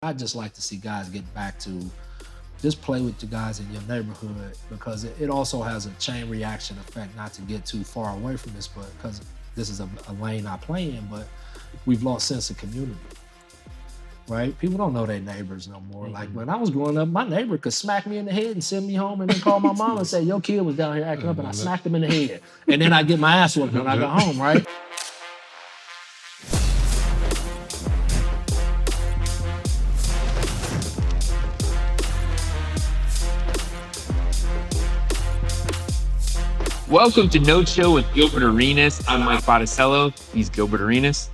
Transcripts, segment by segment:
I just like to see guys get back to just play with the guys in your neighborhood, because it also has a chain reaction effect, not to get too far away from this, but because this is a lane I play in, but we've lost sense of community, right? People don't know their neighbors no more. Mm-hmm. Like when I was growing up, my neighbor could smack me in the head and send me home and then call my mom and say, your kid was down here acting up, and I smacked him in the head. And then I get my ass whooped when I got home, right? Welcome to No Show with Gilbert Arenas. I'm Mike Botticello. He's Gilbert Arenas.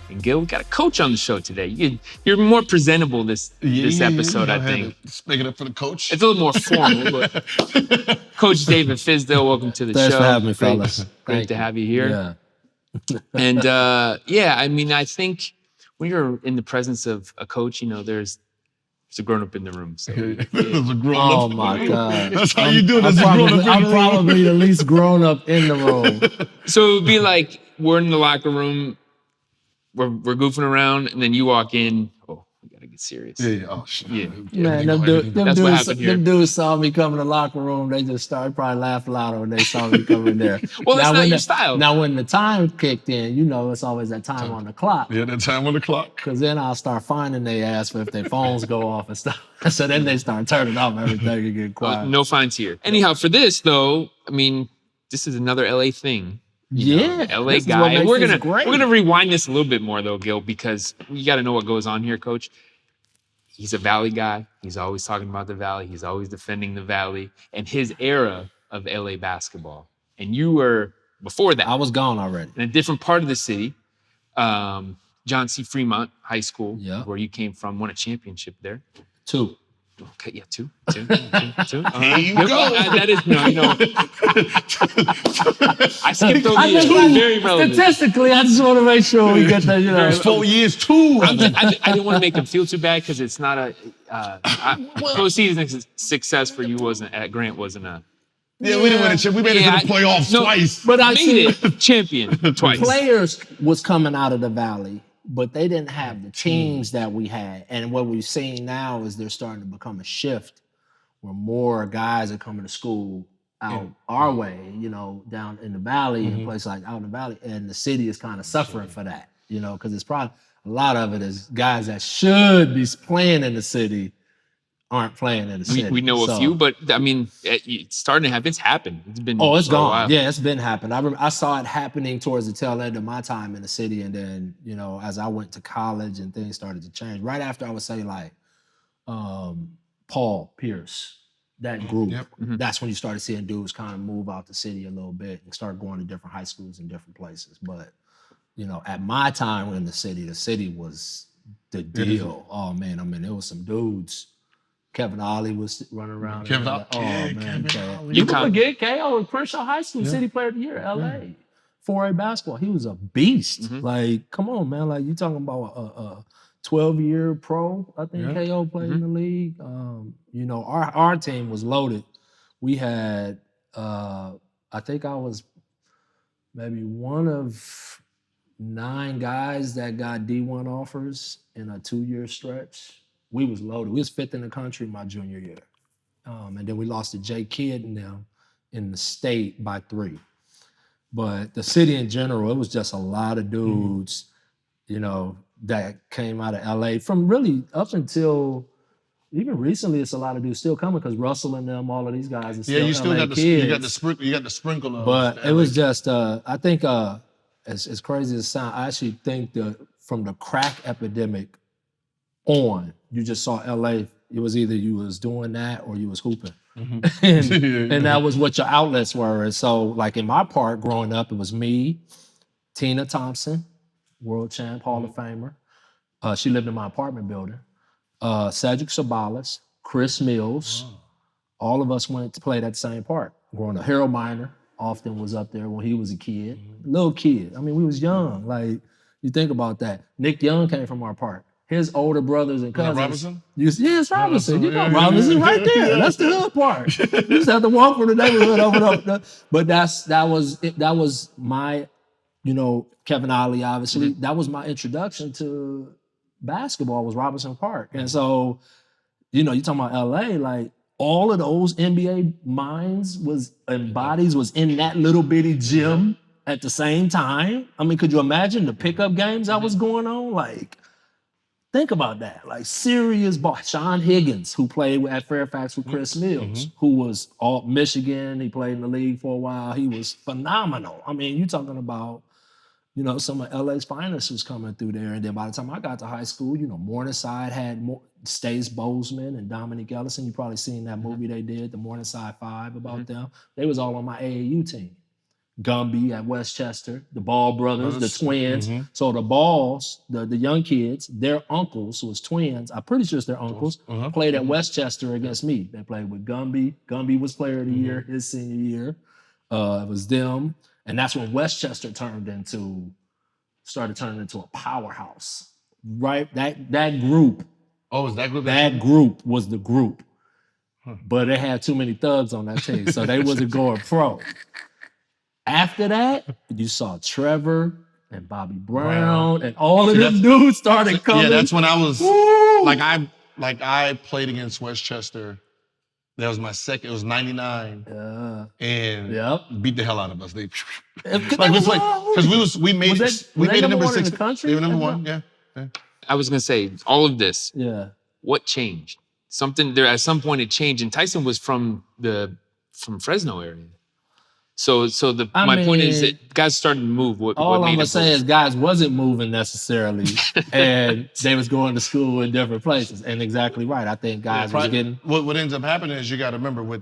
And Gil, we got a coach on the show today. You're more presentable this episode, I think. Speaking up for the coach. It's a little more formal, but Coach David Fizdale, welcome to the show. Thanks for having me, fellas. Great to have you here. Yeah. And I mean, I think when you're in the presence of a coach, there's a grown-up in the room. So There's a grown-up. Oh my God. That's how you do it. I'm probably the least grown-up in the room. So it would be like we're in the locker room, we're goofing around, and then you walk in. Oh, we gotta get serious. Yeah. Oh shit. Yeah. Man, them dudes saw me come in the locker room. They just probably laughed louder when they saw me come in there. Well, that's not your style. Now, when the time kicked in, it's always that time on the clock. Yeah, that time on the clock. Because then I'll start finding their ass if their phones go off and stuff. So then they start turning off everything and get quiet. No fines here. Anyhow, for this though, I mean, this is another LA thing. LA guy. And we're gonna rewind this a little bit more though, Gil, because you got to know what goes on here, Coach. He's a Valley guy. He's always talking about the Valley. He's always defending the Valley and his era of LA basketball. And you were before that. I was gone already. In a different part of the city, John C. Fremont High School, where you came from, won a championship there. 2. Okay, yeah, two. There you go. That is I skipped over the very relevant. Statistically, I just want to make sure we get that. There's 4 years too. I didn't want to make him feel too bad because it's not a postseason success for you. Grant wasn't a. Yeah, we didn't win a chip. We made it to the playoffs twice. But I made it champion twice. Players was coming out of the Valley, but they didn't have the teams that we had. And what we've seen now is they're starting to become a shift where more guys are coming to school out our way, down in the Valley and places like out in the Valley. And the city is kind of suffering for that, because it's probably a lot of it is guys that should be playing in the city aren't playing in the city. We know a few, but I mean, it's starting to happen. It's happened. It's been. Oh, it's gone. Yeah, it's been happening. I saw it happening towards the tail end of my time in the city, and then as I went to college and things started to change. Right after, I would say like Paul Pierce, that group. Yep. That's when you started seeing dudes kind of move out the city a little bit and start going to different high schools in different places. But at my time in the city was the deal. Oh man, I mean, there was some dudes. Kevin Ollie was running around. Kevin Ollie. You can forget KO was Crenshaw High School City Player of the Year, LA. 4A basketball. He was a beast. Like, come on, man. Like, you talking about a 12-year pro, I think KO played in the league. Our team was loaded. We had, I think I was maybe one of 9 guys that got D1 offers in a 2-year stretch. We was loaded. We was 5th in the country my junior year. And then we lost to Jay Kidd and them in the state by 3. But the city in general, it was just a lot of dudes, that came out of LA from really up until even recently. It's a lot of dudes still coming because Russell and them, all of these guys are still you still LA got kids. you got the sprinkle of. But it was just, I think, as crazy as it sounds, I actually think from the crack epidemic on, you just saw LA. It was either you was doing that or you was hooping. And that was what your outlets were. And so like in my part growing up, it was me, Tina Thompson, world champ, Hall of Famer. She lived in my apartment building. Cedric Sabalas, Chris Mills. All of us went to play that same part. Growing up, Harold Miner often was up there when he was a kid. Little kid. I mean, we was young. Like, you think about that. Nick Young came from our part. His older brothers and cousins. Robinson? It's Robinson. Robinson right there. That's the hood part. You just have to walk from the neighborhood over. But that was my, Kevin Ollie, obviously. That was my introduction to basketball was Robinson Park. And so, you talking about LA, like all of those NBA minds bodies was in that little bitty gym at the same time. I mean, could you imagine the pickup games that was going on? Like, think about that. Like serious ball. Sean Higgins, who played at Fairfax with Chris Mills, who was all Michigan. He played in the league for a while. He was phenomenal. I mean, you're talking about, some of LA's finest was coming through there. And then by the time I got to high school, Morningside had Stace Bozeman and Dominic Ellison. You probably seen that movie they did, the Morningside Five, about them. They was all on my AAU team. Gumby at Westchester, the Ball brothers, the twins. So the Balls, the young kids, their uncles was twins. I'm pretty sure it's their uncles, played at Westchester against me. They played with Gumby. Gumby was player of the year his senior year. It was them. And that's when Westchester started turning into a powerhouse, right? That group. Oh, is that group? That group was the group. But they had too many thugs on that team, so they wasn't going pro. After that, you saw Trevor and Bobby Brown and all of them dudes started coming. Yeah, that's when I was I played against Westchester. That was my second. It was 99. And beat the hell out of us. We made it number 6. They were number 1. Yeah. I was gonna say all of this. Yeah. What changed? Something there at some point it changed, and Tyson was from Fresno area. So my point is that guys started to move. All I'm gonna say is guys wasn't moving necessarily, and they was going to school in different places. And exactly right. I think guys was getting. What ends up happening is you got to remember with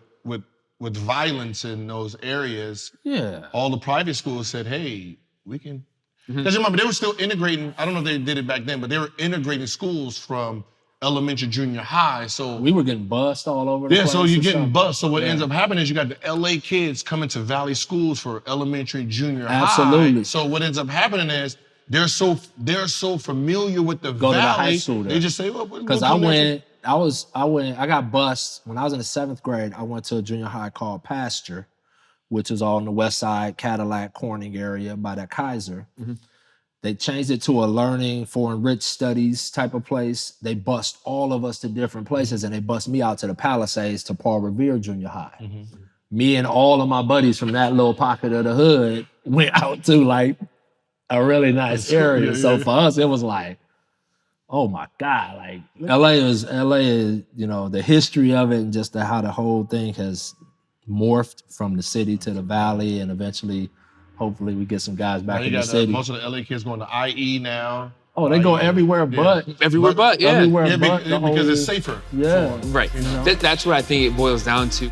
violence in those areas. Yeah. All the private schools said, "Hey, we can." Because remember they were still integrating. I don't know if they did it back then, but they were integrating schools from elementary, junior high. So we were getting bussed all over the place. Yeah, so you're getting bussed. So what ends up happening is you got the LA kids coming to Valley schools for elementary, junior high. So what ends up happening is they're so familiar with the Valley. To the high school there. They just say, well, because I got bussed when I was in the 7th grade. I went to a junior high called Pasture, which is all in the West Side, Cadillac, Corning area by that Kaiser. They changed it to a learning for enriched studies type of place. They bussed all of us to different places, and they bussed me out to the Palisades to Paul Revere Junior High. Me and all of my buddies from that little pocket of the hood went out to like a really nice area. So for us, it was like, oh my God, like LA is, the history of it and just how the whole thing has morphed from the city to the valley, and eventually hopefully we get some guys back in the city. Most of the LA kids going to IE now. Oh, they go everywhere but. Everywhere but, Everywhere but. Because it's safer. Yeah. Right. That's what I think it boils down to.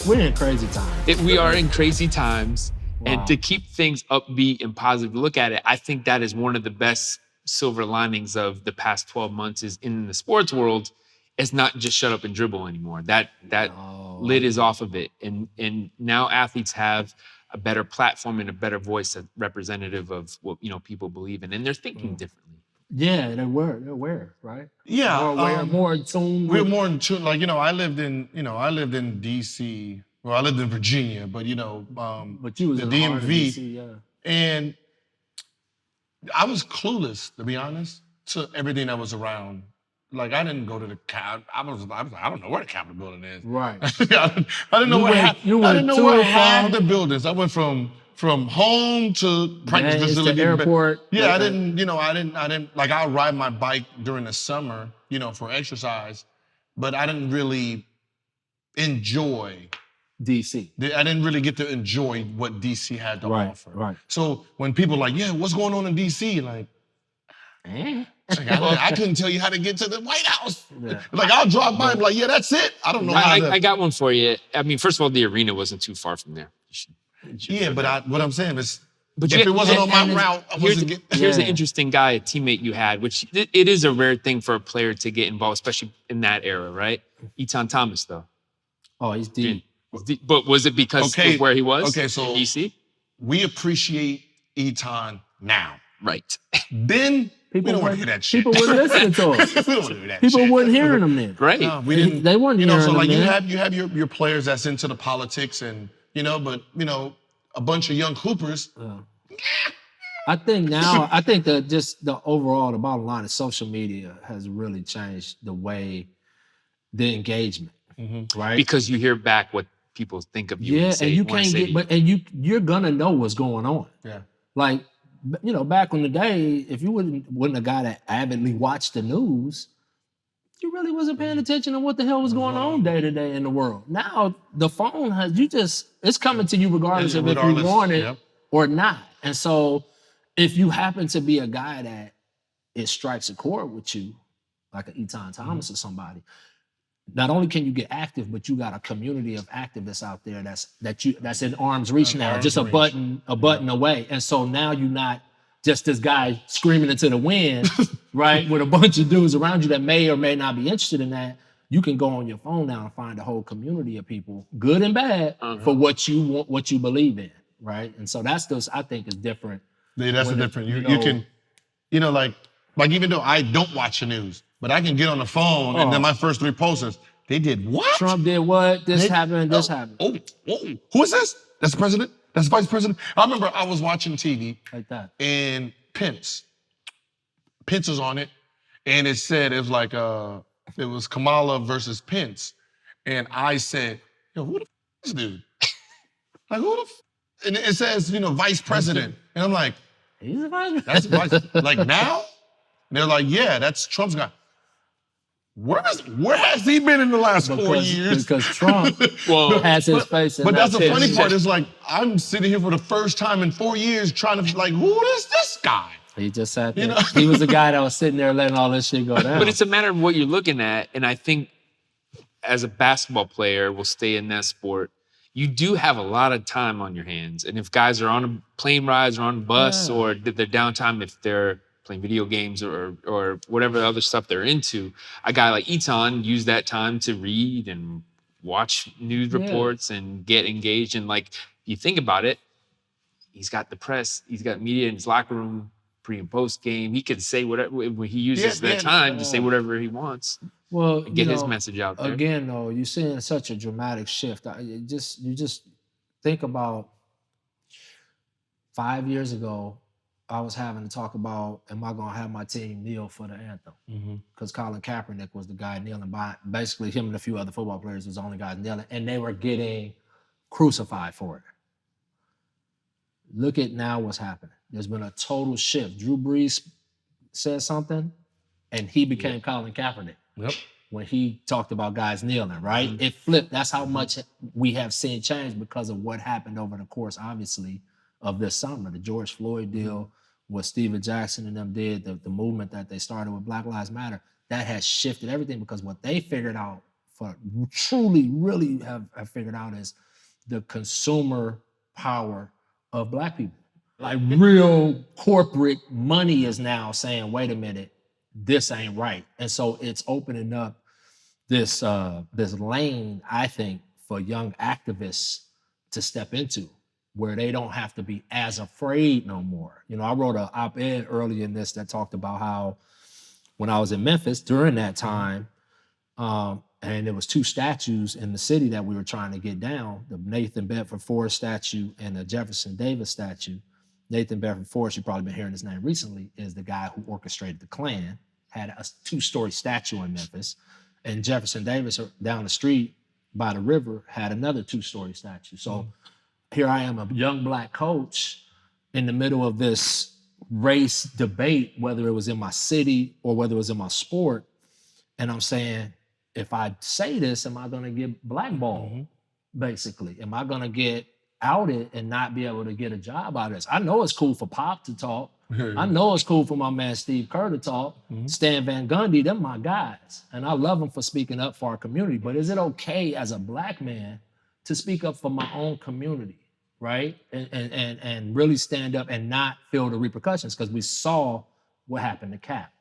We're in crazy times. We are in crazy times. Wow. And to keep things upbeat and positive, look at it, I think that is one of the best silver linings of the past 12 months is in the sports world. It's not just shut up and dribble anymore. That lid is off of it. And now athletes have a better platform and a better voice that's representative of what people believe in. And they're thinking differently. Yeah, they're aware, right? Yeah. More in tune. We're more in tune. Like, I lived in DC. Well, I lived in Virginia, but but you was the in the heart of DMV. DC, yeah. And I was clueless, to be honest, to everything that was around. Like, I didn't go to the I don't know where the Capitol building is. Right. I didn't know where half the buildings. I went from home to practice facility. To airport. Yeah, I didn't, like, I'll ride my bike during the summer, for exercise, but I didn't really enjoy DC. I didn't really get to enjoy what DC had to offer. Right. So when people are like, yeah, what's going on in DC? Like, I couldn't tell you how to get to the White House. Yeah. Like, I'll drive by and be like, yeah, that's it. I don't know how to. I got one for you. I mean, first of all, the arena wasn't too far from there. What I'm saying is, if it wasn't on my route, I wasn't getting. Here's an interesting guy, a teammate you had, which it is a rare thing for a player to get involved, especially in that era, right? Etan Thomas, though. Oh, he's deep. But was it because of where he was? Okay, so in DC? We appreciate Etan now. Right. Then we don't want to hear that shit. People wouldn't listen to us. We don't want to hear that people shit. weren't hearing them then. Right. No, we didn't. They weren't hearing so them like then. you have your players that's into the politics and but a bunch of young hoopers. I think the overall, the bottom line is social media has really changed the way the engagement, right? Because you hear back what people think of you. Yeah, and you can't get, you're gonna know what's going on. Yeah. Like, back in the day, if you wasn't a guy that avidly watched the news, you really wasn't paying attention to what the hell was going on day to day in the world. Now the phone it's coming to you regardless of if you want it or not. And so if you happen to be a guy that it strikes a chord with you, like an Eton Thomas or somebody, not only can you get active, but you got a community of activists out there that's in arm's reach now, just a button away. And so now you're not just this guy screaming into the wind, right? With a bunch of dudes around you that may or may not be interested in that. You can go on your phone now and find a whole community of people, good and bad, for what you want, what you believe in, right? And so I think is different. Yeah, that's the difference. You can, like even though I don't watch the news, but I can get on the phone and then my first 3 posters, they did what? Trump did what? This happened. Oh, who is this? That's the president? That's the vice president? I remember I was watching TV like that, and Pence was on it, and it was Kamala versus Pence, and I said, yo, who the this dude? Like who the and it says, vice president, and I'm like, he's the vice president. That's vice, like now? And they're like, yeah, that's Trump's guy. Where has he been in the last 4 years? Because Trump has his face in But that that's the funny part is like, I'm sitting here for the first time in 4 years trying to who is this guy? He just sat there. He was the guy that was sitting there letting all this shit go down. But it's a matter of what you're looking at. And I think as a basketball player, we'll stay in that sport, you do have a lot of time on your hands. And if guys are on a plane rides or on a bus or their downtime, if they're playing video games or whatever other stuff they're into, a guy like Eton used that time to read and watch news reports and get engaged. And like, if you think about it, he's got the press, he's got media in his locker room, pre and post game. He can say whatever, when he uses that time to say whatever he wants. Well, and get his message out there. Again, though, you're seeing such a dramatic shift. You just think about 5 years ago, I was having to talk about, am I going to have my team kneel for the anthem? Because Colin Kaepernick was the guy kneeling by. Basically, him and a few other football players was the only guys kneeling, and they were getting crucified for it. Look at now what's happening. There's been a total shift. Drew Brees said something, and he became Colin Kaepernick. Yep. When he talked about guys kneeling, right? It flipped. That's how much we have seen change because of what happened over the course, obviously, of this summer. The George Floyd deal, what Steven Jackson and them did, the movement that they started with Black Lives Matter, that has shifted everything because what they figured out, really have figured out is the consumer power of Black people. Like real corporate money is now saying, wait a minute, this ain't right. And so it's opening up this lane, I think, for young activists to step into, where they don't have to be as afraid no more. I wrote an op-ed earlier in this that talked about how when I was in Memphis during that time, and there was 2 statues in the city that we were trying to get down, the Nathan Bedford Forrest statue and the Jefferson Davis statue. Nathan Bedford Forrest, you've probably been hearing his name recently, is the guy who orchestrated the Klan, had a 2-story statue in Memphis. And Jefferson Davis down the street by the river had another 2-story statue. So here I am, a young Black coach in the middle of this race debate, whether it was in my city or whether it was in my sport. And I'm saying, if I say this, am I going to get blackballed, basically? Am I going to get outed and not be able to get a job out of this? I know it's cool for Pop to talk. I know it's cool for my man Steve Kerr to talk. Stan Van Gundy, them my guys. And I love them for speaking up for our community. But is it okay as a Black man to speak up for my own community, right? And really stand up and not feel the repercussions? Because we saw what happened to Cap.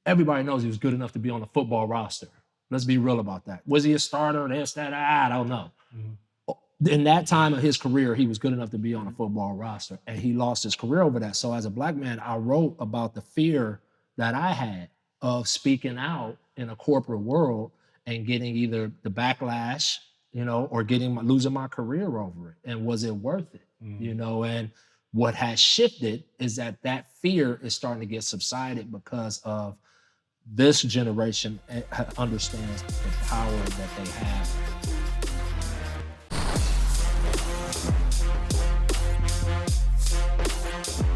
Everybody knows he was good enough to be on the football roster. Let's be real about that. Was he a starter? I don't know. In that time of his career, he was good enough to be on a football roster, and he lost his career over that. So as a Black man, I wrote about the fear that I had of speaking out in a corporate world and getting either the backlash or losing my career over it? And was it worth it? And what has shifted is that fear is starting to get subsided because of this generation understands the power that they have.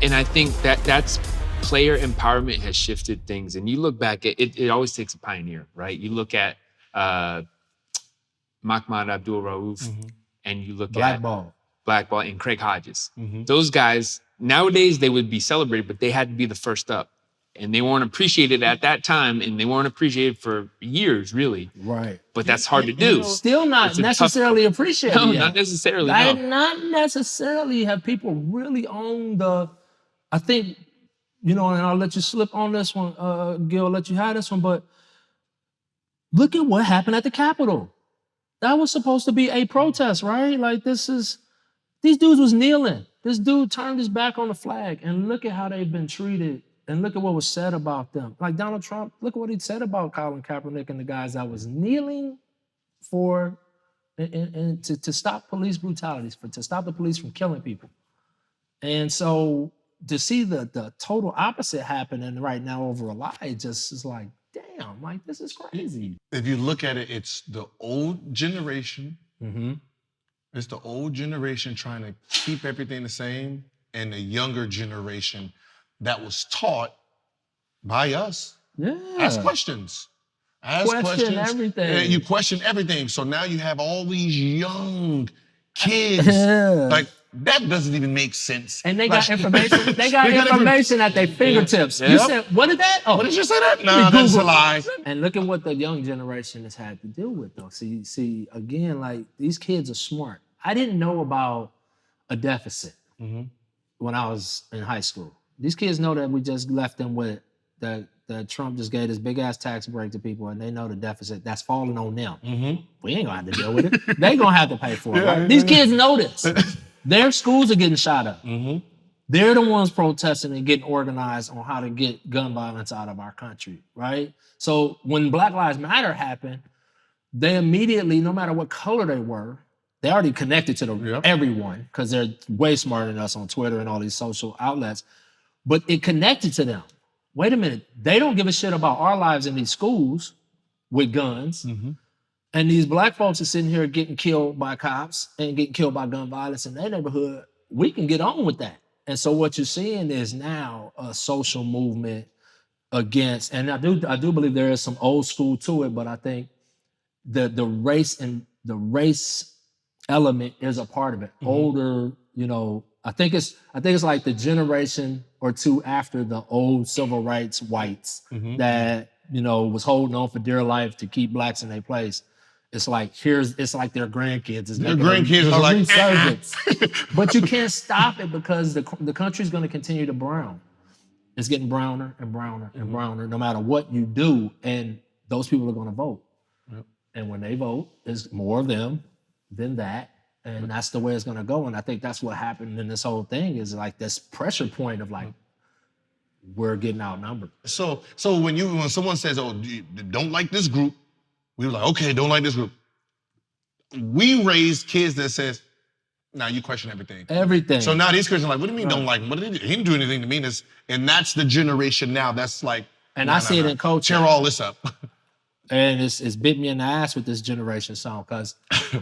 And I think that's player empowerment has shifted things. And you look back at it always takes a pioneer, right? You look at Mahmoud Abdul-Rauf and you look at Blackball and Craig Hodges. Those guys, nowadays they would be celebrated, but they had to be the first up. And they weren't appreciated at that time, and they weren't appreciated for years, really. Right. But that's hard to do. Still not necessarily appreciated. No, not necessarily. Not necessarily have people really owned I think, and I'll let you slip on this one, Gil, I'll let you have this one, but look at what happened at the Capitol. That was supposed to be a protest, right? Like these dudes was kneeling. This dude turned his back on the flag, and look at how they've been treated. And look at what was said about them. Like Donald Trump, look at what he said about Colin Kaepernick and the guys that was kneeling for and to stop police brutalities, to stop the police from killing people. And so to see the total opposite happening right now over a lie, it just is like, damn, like this is crazy. If you look at it, it's the old generation. It's the old generation trying to keep everything the same, and the younger generation that was taught by us. Yeah. Ask questions. Question everything. And you question everything. So now you have all these young kids. Like, that doesn't even make sense. And they got information. They got information at their fingertips. You said, what is that? What did you say that? No, that's a lie. And look at what the young generation has had to deal with, though. See, again, like, these kids are smart. I didn't know about a deficit when I was in high school. These kids know that we just left them with that Trump just gave this big ass tax break to people, and they know the deficit that's falling on them. We ain't gonna have to deal with it. They gonna have to pay for it. Right? These kids know this. Their schools are getting shot up. They're the ones protesting and getting organized on how to get gun violence out of our country, right? So when Black Lives Matter happened, they immediately, no matter what color they were, they already connected to everyone because they're way smarter than us on Twitter and all these social outlets. But it connected to them. Wait a minute. They don't give a shit about our lives in these schools with guns. And these black folks are sitting here getting killed by cops and getting killed by gun violence in their neighborhood. We can get on with that. And so what you're seeing is now a social movement against, and I do believe there is some old school to it, but I think the race element is a part of it. Older, I think it's like the generation or two after the old civil rights whites that, was holding on for dear life to keep blacks in their place. It's like it's like their grandkids. Their grandkids are like resurgence. But you can't stop it because the country's going to continue to brown. It's getting browner and browner and browner no matter what you do, and those people are going to vote. And when they vote, there's more of them than that. And that's the way it's going to go. And I think that's what happened in this whole thing is like this pressure point of like, we're getting outnumbered. So when someone says, oh, you don't like this group, we were like, okay, don't like this group. We raised kids that says, nah, you question everything. Everything. So now these kids are like, what do you mean don't like him? What did he do? He didn't do anything to me. And that's the generation now that's like, and I see it in culture. Tear all this up. And it's bit me in the ass with this generation song because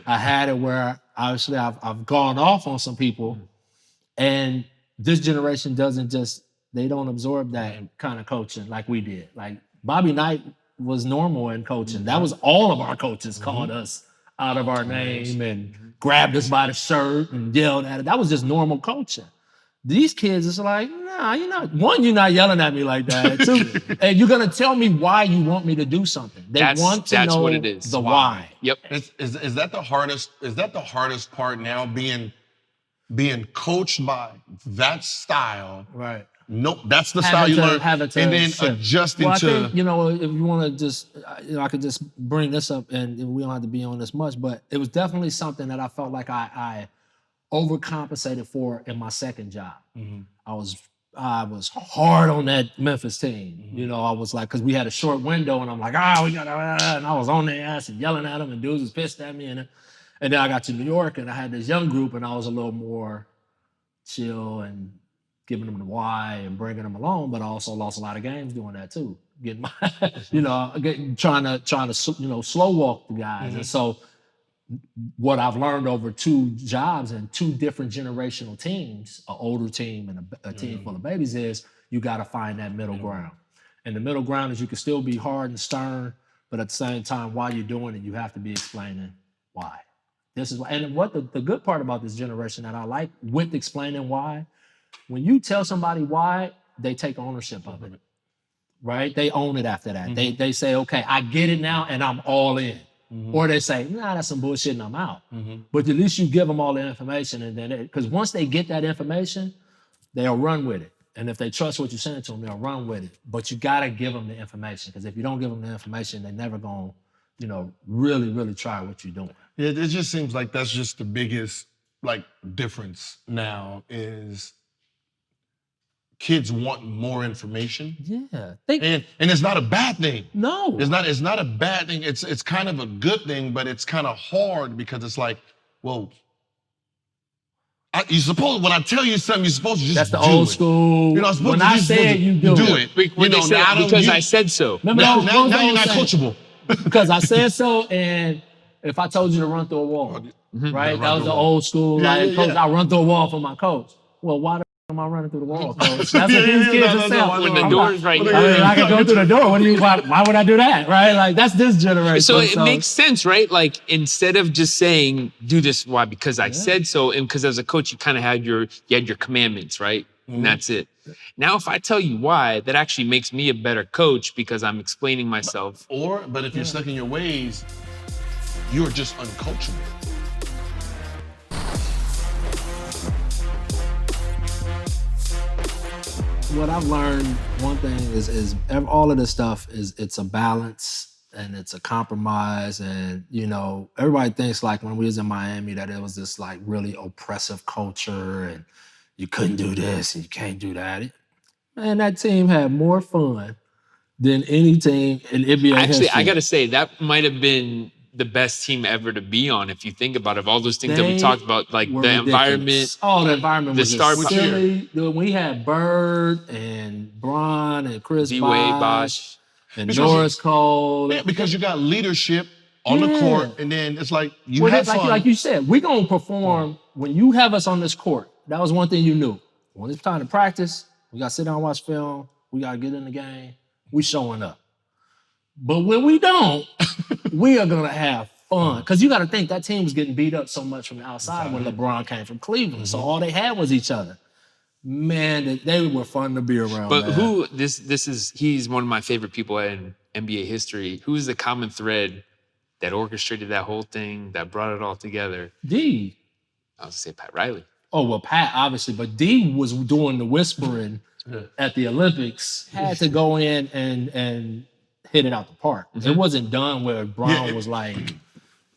I had it where obviously I've gone off on some people, and this generation they don't absorb that kind of coaching like we did. Like Bobby Knight was normal in coaching. That was all of our coaches called us out of our name and grabbed us by the shirt and yelled at it. That was just normal coaching. These kids, it's like, nah, you're not yelling at me like that. Two, and you're gonna tell me why you want me to do something. They want to know what it is. The why. Yep. Is that the hardest? Is that the hardest part now? Being coached by that style. Right. Nope, that's the style you learn. And then adjusting I think, if you want to just, I could just bring this up, and we don't have to be on this much, but it was definitely something that I felt like I overcompensated for in my second job. I was hard on that Memphis team. I was like, because we had a short window, and I'm like, we got, and I was on their ass and yelling at them, and dudes was pissed at me, And then I got to New York and I had this young group and I was a little more chill and giving them the why and bringing them along, but I also lost a lot of games doing that too. Getting my, trying to slow walk the guys. And so what I've learned over 2 jobs and 2 different generational teams, an older team and a team full of babies, is you got to find that middle ground. And the middle ground is you can still be hard and stern, but at the same time, while you're doing it, you have to be explaining why. This is why. And what the good part about this generation that I like with explaining why, when you tell somebody why, they take ownership of it, right? They own it after that. They say, okay, I get it now and I'm all in. Or they say, nah, that's some bullshit and I'm out. But at least you give them all the information, and then because once they get that information, they'll run with it. And if they trust what you're saying to them, they'll run with it. But you gotta give them the information, because if you don't give them the information, they're never gonna, really, really try what you're doing. Yeah, it just seems like that's just the biggest difference now is kids want more information. Yeah. And it's not a bad thing. No. It's not a bad thing. It's kind of a good thing, but it's kind of hard because it's like, well, when I tell you something, you're supposed to just That's the do old it. school. When I say you do it. Because I said so. Now you're not coachable. Because I said so, and if I told you to run through a wall, right? That was the old school, coach, I run through a wall for my coach. Well, why the am I running through the wall, coach? That's what these kids are saying. When the door's right here. I can go through the door. Why would I do that, right? Like, that's this generation. So it makes sense, right? Like, instead of just saying, do this, why? Because I said so, and because as a coach, you kind of had your commandments, right? And that's it. Now, if I tell you why, that actually makes me a better coach because I'm explaining myself. But if you're stuck in your ways, you're just uncoachable. What I've learned, one thing is all of this stuff it's a balance and it's a compromise. And, everybody thinks like when we was in Miami that it was this like really oppressive culture and you couldn't do this and you can't do that. Man, that team had more fun than any team in NBA history. I got to say, that might have been the best team ever to be on, if you think about it. All those things that we talked about, like the environment. Oh, the environment was star silly. We had Bird and Bron and Chris Bosh and Norris Cole. Yeah, because you got leadership on the court, and then it's like you have fun. Like you said, we're going to perform. When you have us on this court, that was one thing you knew. When it's time to practice, we got to sit down and watch film. We got to get in the game. We showing up. But when we don't, we are going to have fun. Because you got to think, that team was getting beat up so much from the outside when LeBron came from Cleveland. So all they had was each other. Man, they were fun to be around. But he's one of my favorite people in NBA history. Who's the common thread that orchestrated that whole thing, that brought it all together? D. I was going to say Pat Riley. Oh, well, Pat, obviously. But D was doing the whispering at the Olympics. Had to go in and hit it out the park. It wasn't done where Brown was like,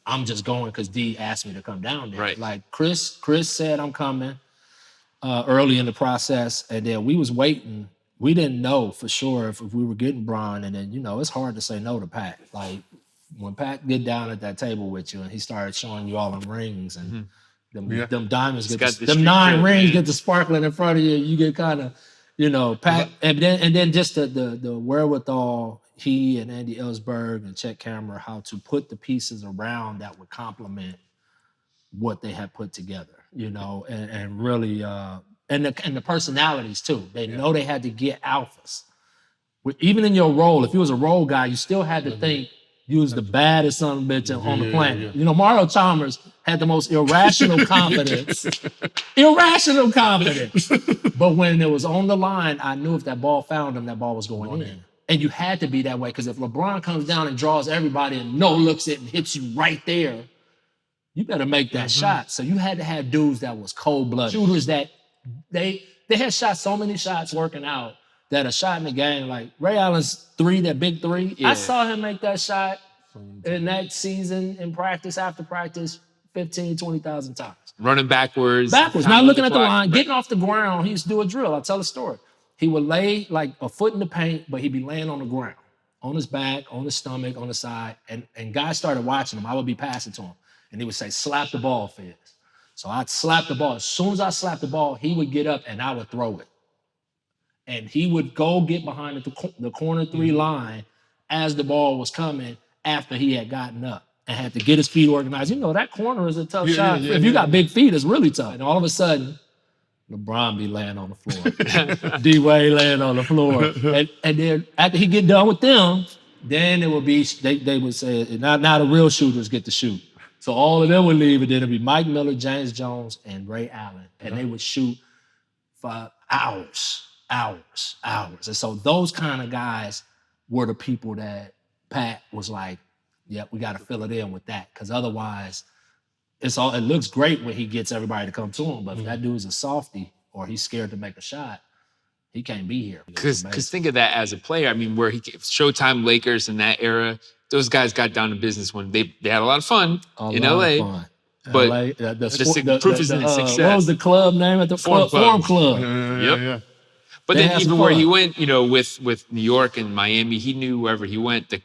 I'm just going because D asked me to come down there. Right. Like Chris said, I'm coming early in the process. And then we was waiting. We didn't know for sure if we were getting Brown. And then, it's hard to say no to Pat. Like when Pat get down at that table with you and he started showing you all them rings and them diamonds, them 9 rings get to sparkling in front of you. You get kind of, Pat. And then just the wherewithal, he and Andy Ellsberg and Chet Kammerer, how to put the pieces around that would complement what they had put together, and really, and the personalities too. They know they had to get alphas. Even in your role, if you was a role guy, you still had to think you was the baddest son of a bitch on the planet. Mario Chalmers had the most irrational confidence. Irrational confidence. But when it was on the line, I knew if that ball found him, that ball was going in. And you had to be that way, because if LeBron comes down and draws everybody and looks it and hits you right there, you better make that shot. So you had to have dudes that was cold-blooded. Shooters that they had shot so many shots working out that a shot in the game, like Ray Allen's 3, that big 3, I saw him make that shot in that season in practice, after practice, 15, 20,000 times. Running backwards. Not looking at the line, getting off the ground. He used to do a drill. I'll tell a story. He would lay like a foot in the paint, but he'd be laying on the ground, on his back, on his stomach, on the side. And guys started watching him. I would be passing to him. And he would say, slap the ball, Fizz. So I'd slap the ball. As soon as I slapped the ball, he would get up and I would throw it. And he would go get behind the corner 3 line as the ball was coming after he had gotten up and had to get his feet organized. You know, that corner is a tough shot. If you got big feet, it's really tough. And all of a sudden, LeBron be laying on the floor. D-Wade laying on the floor. And then after he get done with them, then it would be, they would say, now the real shooters get to shoot. So all of them would leave, and then it'd be Mike Miller, James Jones, and Ray Allen. And they would shoot for hours. And so those kind of guys were the people that Pat was like, yep, we got to fill it in with that. Because otherwise, it looks great when he gets everybody to come to him. But if that dude's a softie or he's scared to make a shot, he can't be here. Because think of that as a player. I mean, where Showtime Lakers in that era, those guys got down to business when they had a lot of fun in LA. But LA, the proof is in the success. What was the club name at the Forum Club? Yeah. But then even where he went, with New York and Miami, he knew wherever he went, the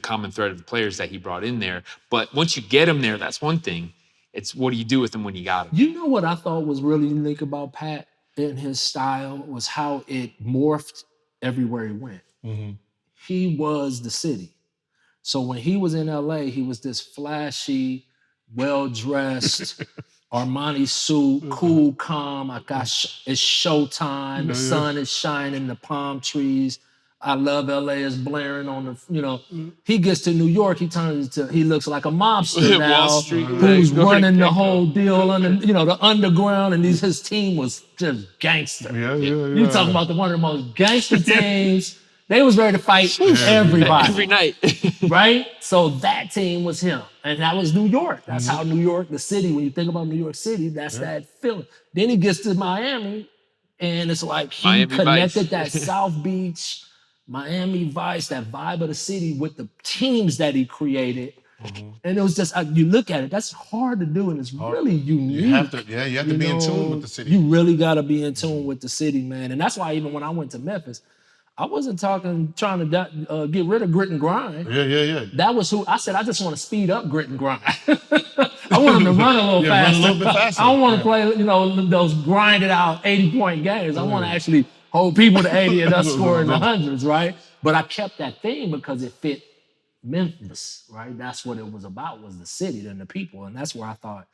common thread of the players that he brought in there. But once you get him there, that's one thing. It's what do you do with him when you got him? You know what I thought was really unique about Pat and his style was how it morphed everywhere he went. Mm-hmm. He was the city. So when he was in LA, he was this flashy, well-dressed, Armani suit, cool, calm. It's showtime. The sun is shining, the palm trees. I love LA is blaring on the, He gets to New York, he looks like a mobster now, Wall Street, who's running the whole deal under, the underground, and his team was just gangster. You talking about one of the most gangster teams. They was ready to fight everybody. Every night. Right? So that team was him. And that was New York. That's how New York, the city, when you think about New York City, that's that feeling. Then he gets to Miami, and it's like he Miami connected Vice. that South Beach, Miami Vice, that vibe of the city with the teams that he created. And it was just, you look at it, that's hard to do, and it's really unique. You have to be in tune with the city. You really got to be in tune with the city, man. And that's why even when I went to Memphis, I wasn't trying to get rid of grit and grind. Yeah. That was who I said. I just want to speed up grit and grind. I want him to run a little faster. Run a little bit faster. I don't want to play, those grinded out 80-point games. I want to actually hold people to 80 and us scoring the hundreds, right? But I kept that thing because it fit Memphis, right? That's what it was about, was the city and the people, and that's where I thought,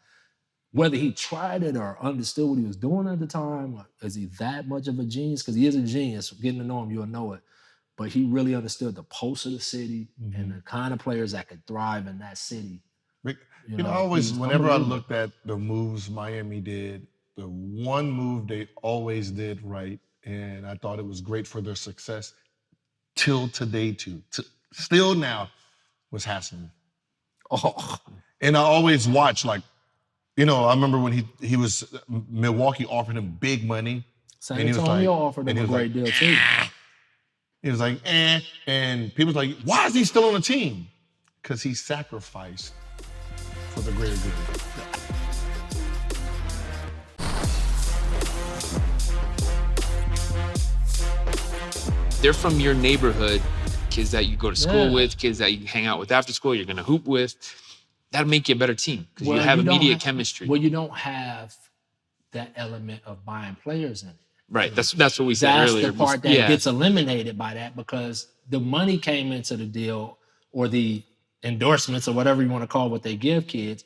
whether he tried it or understood what he was doing at the time, is he that much of a genius? Because he is a genius. Getting to know him, you'll know it. But he really understood the pulse of the city and the kind of players that could thrive in that city. Whenever I looked at the moves Miami did, the one move they always did right, and I thought it was great for their success till today too. Still now was Hassan. And I always watch I remember when he was, Milwaukee offered him big money. San Antonio offered him a great deal too. He was like, and people was like, why is he still on the team? Because he sacrificed for the greater good. They're from your neighborhood, kids that you go to school with, kids that you hang out with after school, you're going to hoop with. That'll make you a better team because you have immediate chemistry. Well, you don't have that element of buying players in it. Right. That's what we said earlier. That's the part that gets eliminated by that, because the money came into the deal, or the endorsements, or whatever you want to call what they give kids.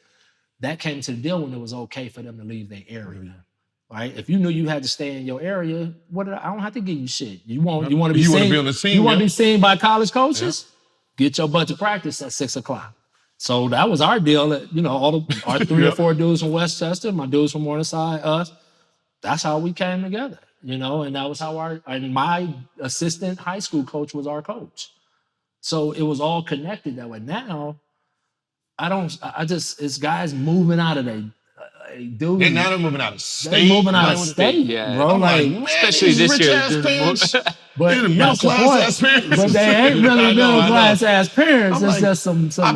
That came into the deal when it was okay for them to leave their area. Right? If you knew you had to stay in your area, I don't have to give you shit. You want to be seen? Be on the scene, you want to be seen by college coaches? Yeah. Get your bunch of practice at 6:00. So that was our deal. Our 3 or 4 dudes from Westchester, my dudes from Morningside, us. That's how we came together. And that was how my assistant high school coach was our coach. So it was all connected that way. Now, it's guys moving out of their dude. And now they're moving out of state. They're moving out of state, bro. Especially this year. But middle class ass parents. But they ain't really middle class ass parents. It's just some. I've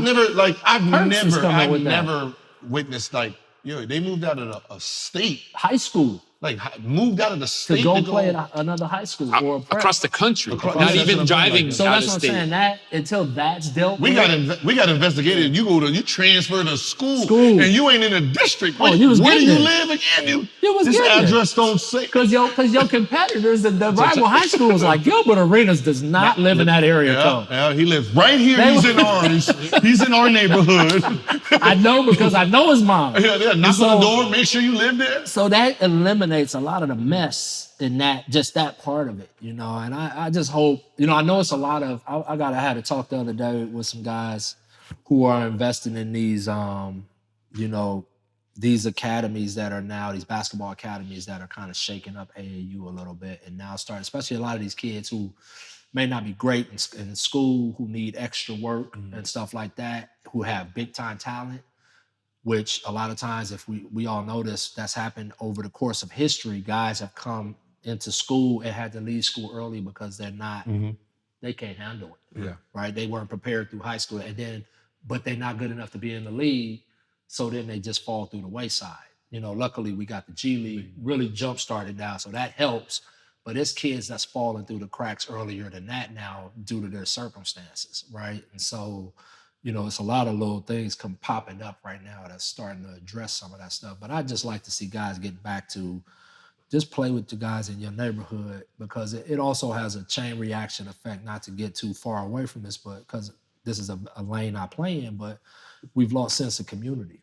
never witnessed they moved out of a state. High school. like moved out of the state to go play at another high school or across the country, Not even driving. So that's what I'm saying. That until that's dealt we with. We got investigated. You transfer to school, and you ain't in a district. Oh, you was where do you getting live again? was this getting address don't say. Because your competitors, the rival high schools, like Gilbert Arenas, does not live in that area. Yeah, he lives right here. He's in ours. He's in our neighborhood. I know because I know his mom. Yeah, knock on the door. Make sure you live there. So that eliminates a lot of the mess in that part of it, And I just hope, I know it's a lot of. I had a talk the other day with some guys who are investing in these, these academies that are now, these basketball academies that are kind of shaking up AAU a little bit and now start, especially a lot of these kids who may not be great in school, who need extra work and stuff like that, who have big time talent, which a lot of times, if we all notice, that's happened over the course of history. Guys have come into school and had to leave school early because they're not, they can't handle it. Yeah. Right? They weren't prepared through high school but they're not good enough to be in the league. So then they just fall through the wayside. Luckily we got the G League really jump started now, so that helps. But it's kids that's falling through the cracks earlier than that now due to their circumstances, right? And so, it's a lot of little things popping up right now that's starting to address some of that stuff. But I'd just like to see guys get back to just play with the guys in your neighborhood, because it also has a chain reaction effect, not to get too far away from this, but because this is a lane I play in, but we've lost sense of community,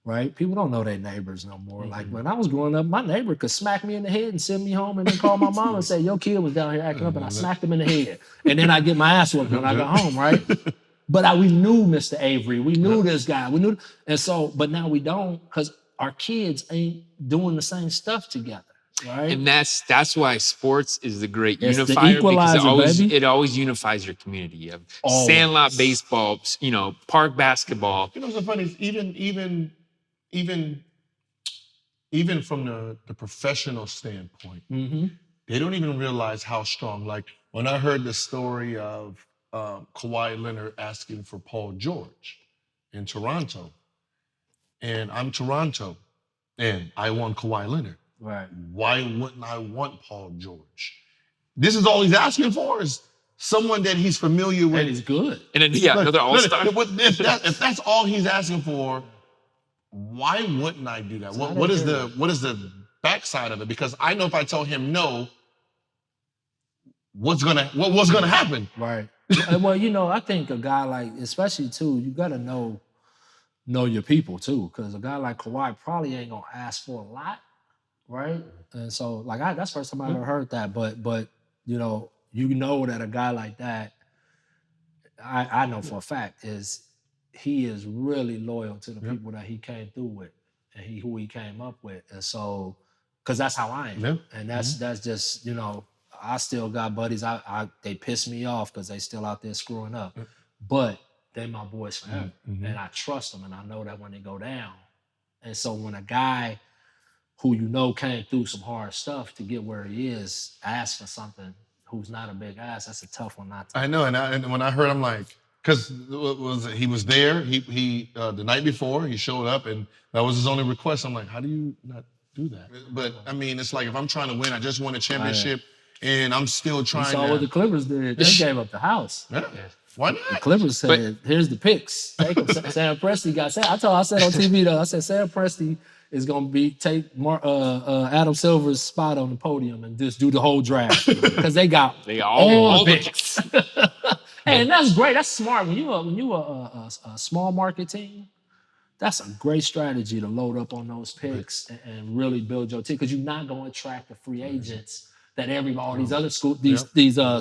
right? People don't know their neighbors no more. Like when I was growing up, my neighbor could smack me in the head and send me home and then call my mom and say, your kid was down here acting up, and I smacked him in the head. And then I get my ass whooped when I got home, right? But we knew Mr. Avery. We knew this guy. We knew, but now we don't, because our kids ain't doing the same stuff together. Right. And that's why sports is the great unifier, because it always unifies your community. You have sandlot baseball, park basketball. What's so funny is even from the professional standpoint, they don't even realize how strong. Like when I heard the story of Kawhi Leonard asking for Paul George in Toronto, and I'm Toronto, and I want Kawhi Leonard. Right. Why wouldn't I want Paul George? This is all he's asking for, is someone that he's familiar with. And he's good. And then, another all-star. If that's all he's asking for, why wouldn't I do that? What is the backside of it? Because I know if I tell him no, what's gonna happen? Right. Well, I think a guy like, especially too, you gotta know your people too, because a guy like Kawhi probably ain't gonna ask for a lot. Right. And so that's the first time I ever heard that. But that a guy like that, I know for a fact, he is really loyal to the people that he came through with and who he came up with. And so, because that's how I am. Yeah. And that's just, I still got buddies. They piss me off because they still out there screwing up. But they my boys forever. And I trust them, and I know that when they go down. And so when a guy who came through some hard stuff to get where he is, ask for something, who's not a big ass, that's a tough one not to. I know, and when I heard, I'm like, because he was there, he the night before, he showed up, and that was his only request. I'm like, how do you not do that? But I mean, it's like, if I'm trying to win, I just won a championship, and I'm still trying to. You saw what the Clippers did. They gave up the house. Yeah. Why not? The Clippers said, here's the picks. Take them. Sam Presti got said. I said on TV though, I said Sam Presti is gonna take Adam Silver's spot on the podium and just do the whole draft, because they got all the picks. And that's great. That's smart. When you a small market team, that's a great strategy to load up on those picks and really build your team, because you're not gonna attract the free agents that all these other schools, these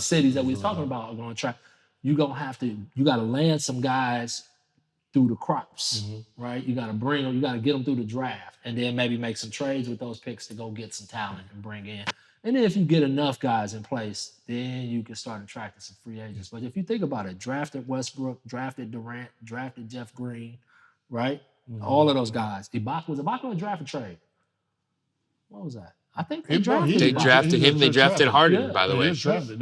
cities that we was talking about are gonna attract. You gotta land some guys through the crops, right? You gotta bring them, you gotta get them through the draft, and then maybe make some trades with those picks to go get some talent and bring in. And then if you get enough guys in place, then you can start attracting some free agents. But if you think about it, drafted Westbrook, drafted Durant, drafted Jeff Green, right? All of those guys. Was Ibaka a draft or trade? What was that? I think they drafted him. They drafted Harden, by the way. Harden.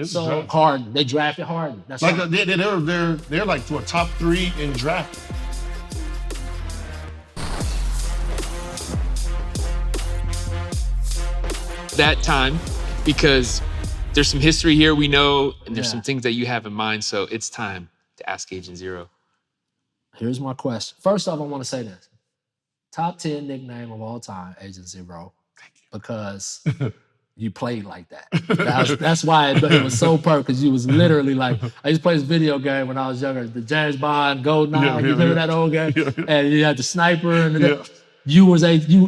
They drafted Harden. That's like they're like to a top 3 in draft. that time because there's some history here we know, and there's some things that you have in mind. So it's time to ask Agent Zero. Here's my question. First off, I want to say this. Top 10 nickname of all time, Agent Zero. Thank you. Because you played like that. That's why it was so perfect, because you was literally like, I used to play this video game when I was younger, the James Bond, GoldenEye, you remember that old game? And you had the sniper. And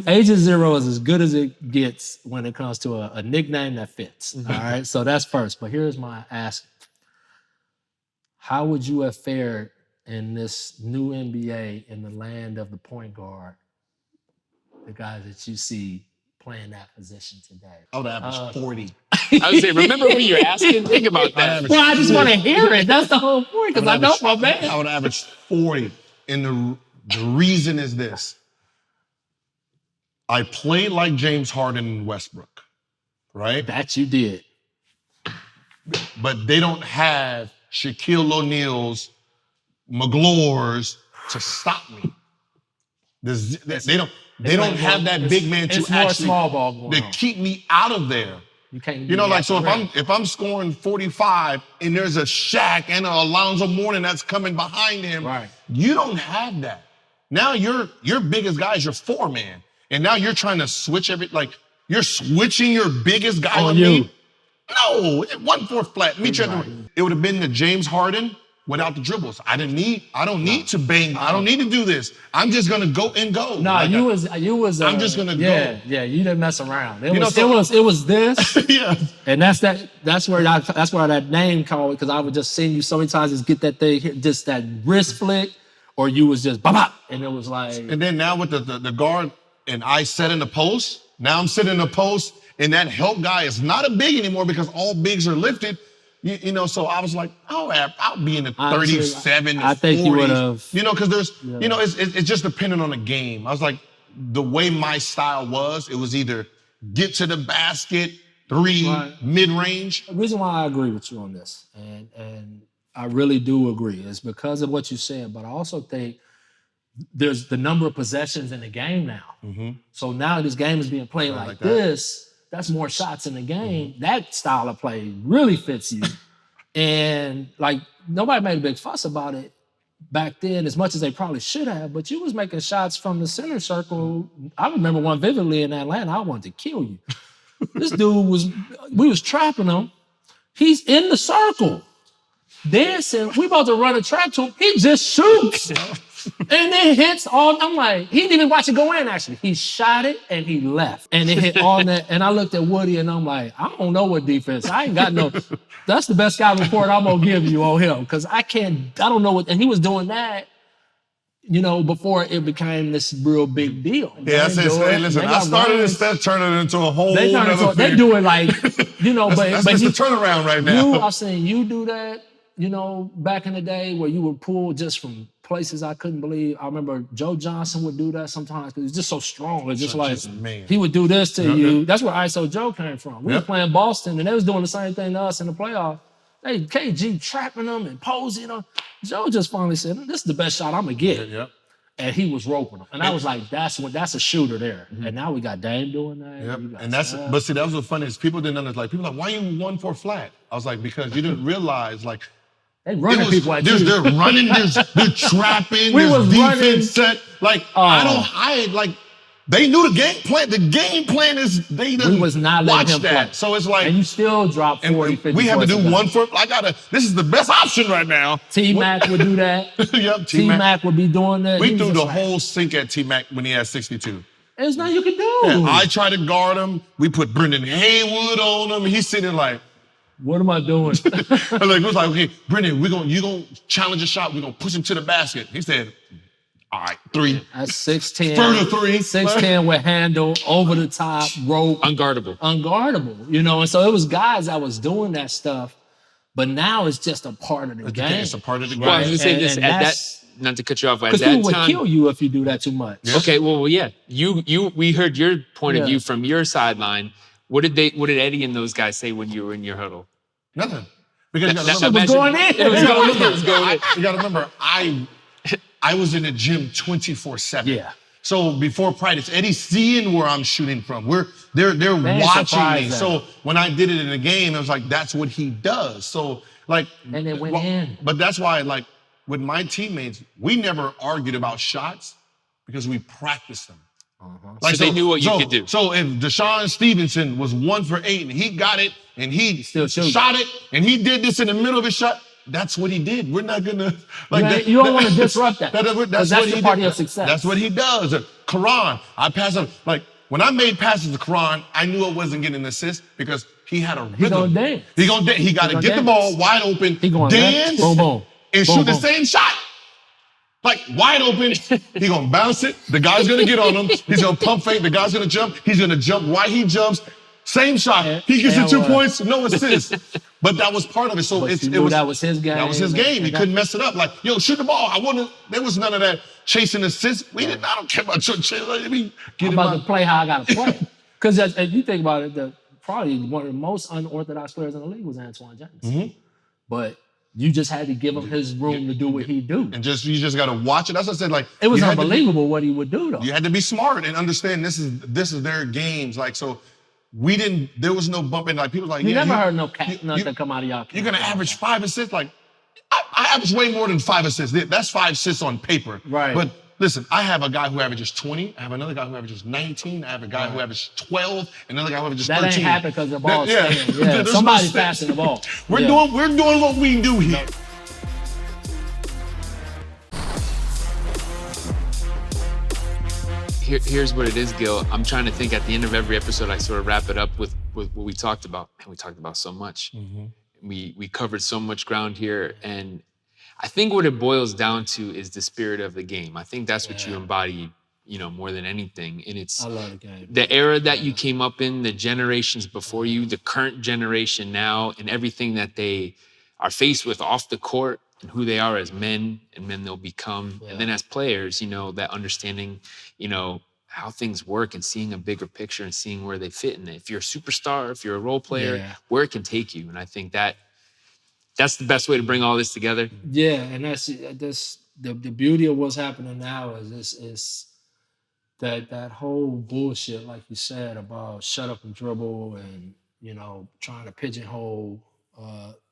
Agent Zero is as good as it gets when it comes to a nickname that fits. All right, so that's first. But here's my ask. How would you have fared in this new NBA in the land of the point guard, the guys that you see playing that position today? I would average 40. I would say, remember when you're asking? Think about that. Well, I just want to hear it. That's the whole point, because I know my man. I would average 40. And the reason is this. I played like James Harden and Westbrook, right? That you did. But they don't have Shaquille O'Neal's, McGlore's to stop me. They don't have that big man to actually small ball going on. keep me out of there. You can't. If I'm scoring 45 and there's a Shaq and a Alonzo Mourning that's coming behind him, right? You don't have that. Now your biggest guy is your 4-man, and now you're trying to switch you're switching your biggest guy on me. No, 1-4 flat. It would have been the James Harden without the dribbles. I don't need to bang. I don't need to do this. I'm just gonna go and go. No, you was. I'm just gonna go. Yeah, you didn't mess around. It was this. Yeah. And that's where that name called, because I would just see you so many times just get that thing, just that wrist flick, or you was just bop, and it was like. And then now with the guard and I set in the post. Now I'm sitting in the post, and that help guy is not a big anymore because all bigs are lifted. So I was like, I'll be in the 37 to 40. I think you would have. Because there's, it's just dependent on the game. I was like, the way my style was, it was either get to the basket, 3, mid-range. The reason why I agree with you on this, and I really do agree, is because of what you said, but I also think there's the number of possessions in the game now. Mm-hmm. So now this game is being played like this. That's more shots in the game. Mm-hmm. That style of play really fits you. And nobody made a big fuss about it back then as much as they probably should have, but you was making shots from the center circle. I remember one vividly in Atlanta. I wanted to kill you. This dude we was trapping him. He's in the circle, dancing. We about to run a trap to him. He just shoots. And then hits all, I'm like, he didn't even watch it go in, actually. He shot it and he left. And it hit all that. And I looked at Woody and I'm like, I don't know what defense. I ain't got no, that's the best scouting report I'm going to give you on him. Because I don't know what, and he was doing that, before it became this real big deal. Yeah, I said, hey, listen, I started this stuff, turning it into a whole other thing. They do it like, that's the turnaround right now. I've seen you do that, back in the day where you would pull just from places I couldn't believe. I remember Joe Johnson would do that sometimes because he's just so strong. It's just he would do this to you. That's where ISO Joe came from. We were playing Boston and they was doing the same thing to us in the playoffs. They KG trapping them and posing them. Joe just finally said, "This is the best shot I'm gonna get." Yeah. And he was roping them. And I was like, that's a shooter there. Mm-hmm. And now we got Dame doing that. Yep. And but see, that was the funniest. People didn't understand. People were like, why you 1-4 flat? I was like, because you didn't realize, they running people like they're running, they're trapping, there's defense set. I don't hide. They knew the game plan. The game plan is they didn't was not letting him that. Play. So it's like, and you still drop 40, 50. We have to do 1-4. This is the best option right now. T-Mac would do that. Yep, T-Mac would be doing that. We threw the whole sink at T-Mac when he had 62. There's nothing you can do. Yeah, I tried to guard him. We put Brendan Haywood on him. He's sitting like, what am I doing? It was like, okay, Brendan, you gonna challenge a shot. We're gonna push him to the basket. He said, all right, 3. That's 6'10". Further 3. 6'10" with handle, over the top, rope. Unguardable. And so it was guys that was doing that stuff, but now it's just a part of the game. It's a part of the game. Well, I was gonna say this, not to cut you off, at that time. Because people would kill you if you do that too much. Yeah. Okay, well, yeah. We heard your point of view from your sideline. What did Eddie and those guys say when you were in your huddle? Nothing. Because it was going in. It was going in. You got to remember, I was in the gym 24/7. Yeah. So before practice, Eddie's seeing where I'm shooting from. They're watching me. So when I did it in a game, it was like, that's what he does. So like, and it went in. But that's why, like, with my teammates, we never argued about shots because we practiced them. Like, so they knew what you could do. So if Deshaun Stevenson was 1 for 8 and he got it and he still shot it and he did this in the middle of his shot, that's what he did. We're not gonna like you don't want to disrupt that. That's what the part of your success. That's what he does. Karan, I pass him like when I made passes to Karan, I knew I wasn't getting an assist because he had a rhythm. He gonna dance. He got to get the ball wide open, dance, boom, boom, and shoot the same shot. Like wide open, he gonna bounce it. The guy's gonna get on him. He's gonna pump fake. The guy's gonna jump. He's gonna jump. While he jumps, same shot. He gets the 2 points, no assist. But that was part of it. So that was his game. That was his game. He couldn't mess it up. Like, yo, shoot the ball. There was none of that chasing assists. I don't care about your chase. I'm about to play how I gotta play. Because as you think about it, probably one of the most unorthodox players in the league was Antoine James. But you just had to give him his room to do what he do. And you just got to watch it. That's what I said. Like it was unbelievable what he would do, though. You had to be smart and understand this is their games. Like so, there was no bumping. Like people like you never heard nothing come out of y'all. You're gonna average 5 assists. Like I average way more than 5 assists. That's 5 assists on paper. Right. But listen, I have a guy who averages 20. I have another guy who averages 19. I have a guy who averages 12. Another guy who averages 13. That ain't happen because the ball's staying. Yeah. Somebody's passing the ball. We're doing what we do here. Here's what it is, Gil. I'm trying to think at the end of every episode, I sort of wrap it up with what we talked about. Man, we talked about so much. We covered so much ground here. And I think what it boils down to is the spirit of the game. I think that's what you embody, more than anything. And it's I love the game. The era that you came up in, the generations before you, the current generation now, and everything that they are faced with off the court and who they are as men and men they'll become. And then as players, that understanding, how things work and seeing a bigger picture and seeing where they fit in it. If you're a superstar, if you're a role player, where it can take you. And I think that's the best way to bring all this together. Yeah, and that's the beauty of what's happening now is that whole bullshit, like you said, about shut up and dribble and trying to pigeonhole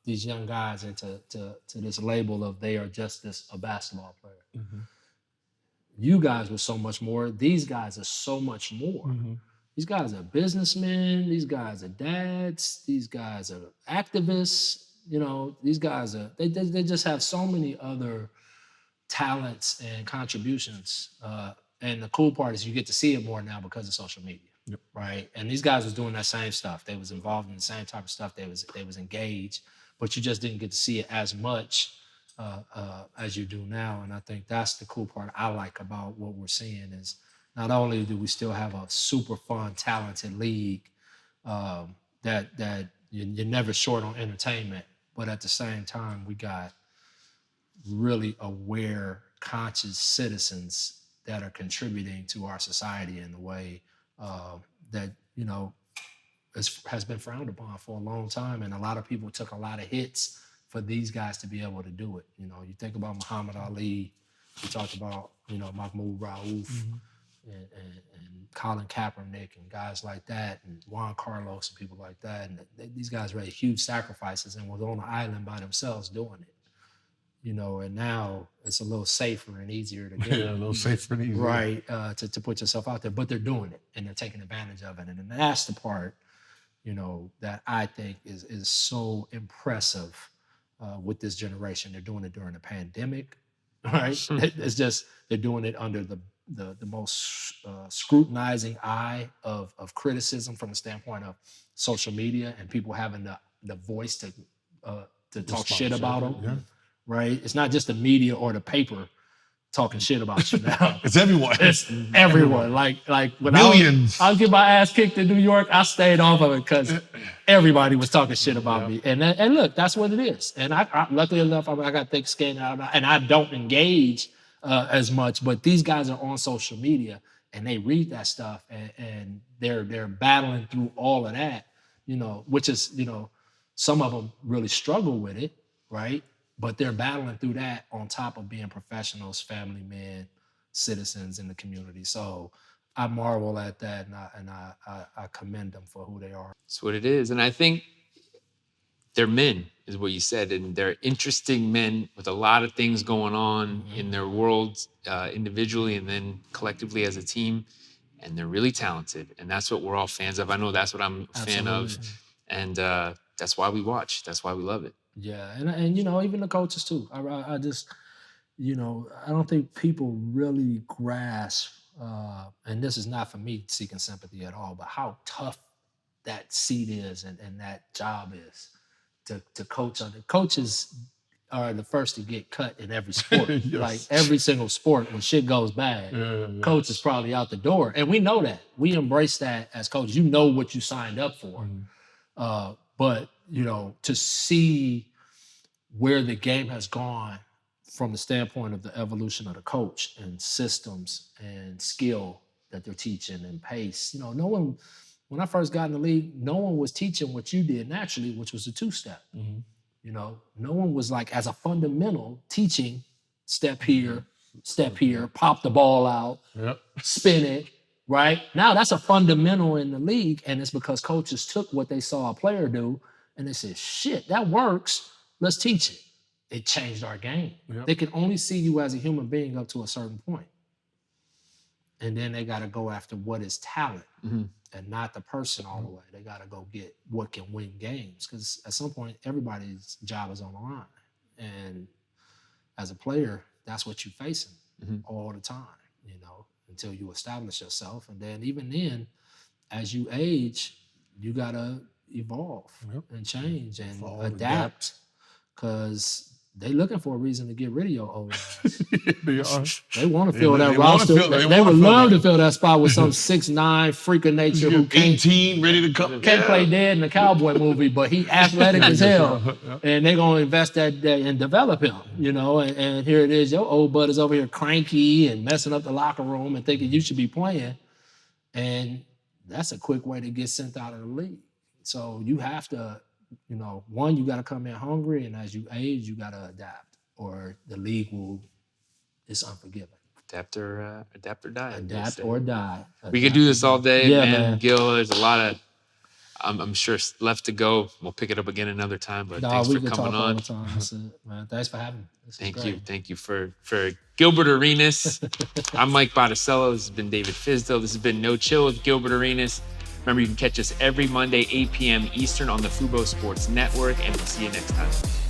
these young guys into this label of they are just a basketball player. You guys were so much more. These guys are so much more. These guys are businessmen. These guys are dads. These guys are activists. These guys are they just have so many other talents and contributions. And the cool part is you get to see it more now because of social media, right? And these guys was doing that same stuff. They was involved in the same type of stuff. They was engaged, but you just didn't get to see it as much as you do now. And I think that's the cool part I like about what we're seeing is not only do we still have a super fun, talented league that you're never short on entertainment, but at the same time, we got really aware, conscious citizens that are contributing to our society in the way that, has been frowned upon for a long time. And a lot of people took a lot of hits for these guys to be able to do it. You think about Muhammad Ali, you talked about, Mahmoud Rauf and Colin Kaepernick and guys like that, and Juan Carlos and people like that. And these guys made huge sacrifices and was on an island by themselves doing it. And now it's a little safer and easier to get a little safer and easier. Right, to put yourself out there. But they're doing it and they're taking advantage of it. And that's the part, that I think is so impressive with this generation. They're doing it during the pandemic, right? It's just they're doing it under the most scrutinizing eye of criticism from the standpoint of social media and people having the voice to talk shit about them, right? It's not just the media or the paper talking shit about you now. It's everyone. It's everyone. Like when millions. I was getting my ass kicked in New York, I stayed off of it because everybody was talking shit about me. And look, that's what it is. And I luckily enough, I got thick skin and I don't engage as much. But these guys are on social media and they read that stuff and they're battling through all of that. Which is some of them really struggle with it, right? But they're battling through that on top of being professionals, family men, citizens in the community. So I marvel at that, and I commend them for who they are. That's what it is. And I think they're men, is what you said, and they're interesting men with a lot of things going on in their worlds, individually and then collectively as a team. And they're really talented, and that's what we're all fans of. I know that's what I'm a fan of, and that's why we watch. That's why we love it. Yeah, and you know, even the coaches too. I just, you know, I don't think people really grasp, and this is not for me seeking sympathy at all, but how tough that seat is and that job is to coach on. The coaches are the first to get cut in every sport. Yes. Like every single sport, when shit goes bad, coach is probably out the door. And we know that. We embrace that as coaches. You know what you signed up for. But, you know, to see where the game has gone from the standpoint of the evolution of the coach and systems and skill that they're teaching and pace. You know, no one, when I first got in the league, no one was teaching what you did naturally, which was a two-step. You know, no one was like, as a fundamental, teaching step here, pop the ball out, spin it, right? Now that's a fundamental in the league, and it's because coaches took what they saw a player do and they said, shit, that works, let's teach it. It changed our game. They can only see you as a human being up to a certain point. And then they got to go after what is talent and not the person all the way. They got to go get what can win games, because at some point, everybody's job is on the line. And as a player, that's what you're facing all the time, you know, until you establish yourself. And then even then, as you age, you got to evolve and change and adapt, because they looking for a reason to get rid of your old ass. They are. They want to fill that roster. They would love to fill that spot with some 6'9" freak of nature who can't 18, ready to come. Can't play dead in the cowboy movie, but he athletic as hell. And they're going to invest that and develop him, you know. And here it is, your old bud is over here cranky and messing up the locker room and thinking you should be playing. And that's a quick way to get sent out of the league. So you have to, you know, one, you got to come in hungry, and as you age, you got to adapt, or the league is unforgiving. Adapt or die. Adapt or die. We could do this all day, man. Gil, there's a lot of, I'm sure, left to go. We'll pick it up again another time, but thanks for coming on. All the time. That's it, man. Thanks for having me. Thank you for Gilbert Arenas. I'm Mike Botticello. This has been David Fizdale. This has been No Chill with Gilbert Arenas. Remember, you can catch us every Monday, 8 p.m. Eastern on the Fubo Sports Network, and we'll see you next time.